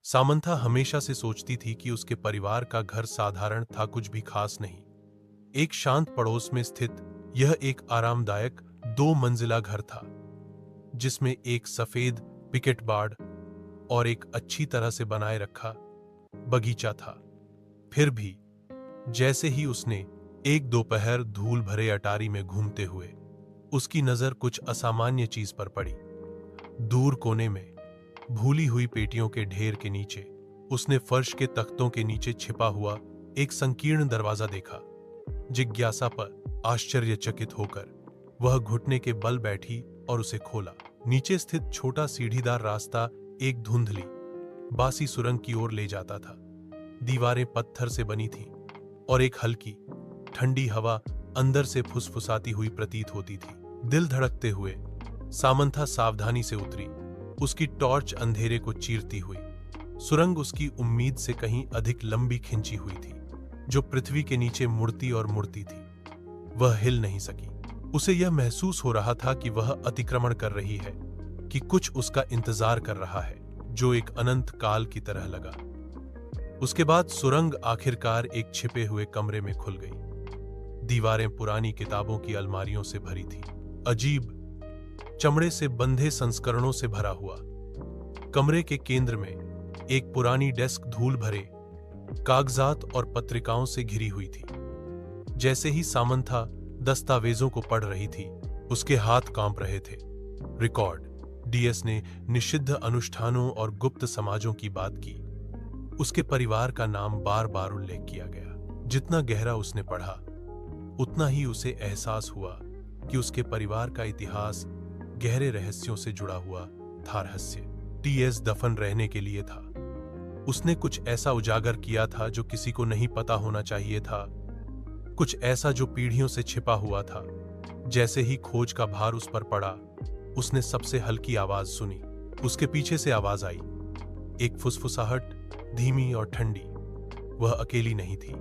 Samantha हमेशा से सोचती थी कि उसके परिवार का घर साधारण था, कुछ भी खास नहीं। एक शांत पड़ोस में स्थित यह एक आरामदायक 2 मंजिला घर था, जिसमें एक सफेद पिकेट बाड़ और एक अच्छी तरह से बनाए रखा बगीचा था। फिर भी जैसे ही उसने एक दोपहर धूल भरे अटारी में घूमते हुए उसकी नजर कुछ असामान्य चीज पर पड़ी। दूर कोने में भूली हुई पेटियों के ढेर के नीचे उसने फर्श के तख्तों के नीचे छिपा हुआ एक संकीर्ण दरवाजा देखा। जिज्ञासा पर आश्चर्यचकित होकर वह घुटने के बल बैठी और उसे खोला। नीचे स्थित छोटा सीढ़ीदार रास्ता एक धुंधली बासी सुरंग की ओर ले जाता था। दीवारें पत्थर से बनी थीं और एक हल्की ठंडी हवा अंदर से फुसफुसाती हुई प्रतीत होती थी। दिल धड़कते हुए सामंथा सावधानी से उतरी, उसकी टॉर्च अंधेरे को चीरती हुई। सुरंग उसकी उम्मीद से कहीं अधिक लंबी खिंची हुई थी, जो पृथ्वी के नीचे मुड़ती और मुड़ती थी। वह हिल नहीं सकी। उसे यह महसूस हो रहा था कि वह अतिक्रमण कर रही है, कि कुछ उसका इंतजार कर रहा है, जो एक अनंत काल की तरह लगा। उसके बाद सुरंग आखिरकार एक छिपे हुए कमरे में खुल गई। दीवारें पुरानी किताबों की अलमारियों से भरी थी, अजीब चमड़े से बंधे संस्करणों से भरा हुआ। कमरे के केंद्र में एक पुरानी डेस्क धूल भरे कागजात और पत्रिकाओं से घिरी हुई थी। जैसे ही सामंथा दस्तावेजों को पढ़ रही थी, उसके हाथ कांप रहे थे। रिकॉर्ड। डीएस ने निषिद्ध अनुष्ठानों और गुप्त समाजों की बात की। उसके परिवार का नाम बार बार उल्लेख किया गया। जितना गहरा उसने पढ़ा, उतना ही उसे एहसास हुआ कि उसके परिवार का इतिहास गहरे रहस्यों से जुड़ा हुआ था। रहस्य टीएस दफन रहने के लिए था। उसने कुछ ऐसा उजागर किया था जो किसी को नहीं पता होना चाहिए था, कुछ ऐसा जो पीढ़ियों से छिपा हुआ था। जैसे ही खोज का भार उस पर पड़ा, उसने सबसे हल्की आवाज सुनी। उसके पीछे से आवाज आई, एक फुसफुसाहट, धीमी और ठंडी। वह अकेली नहीं थी।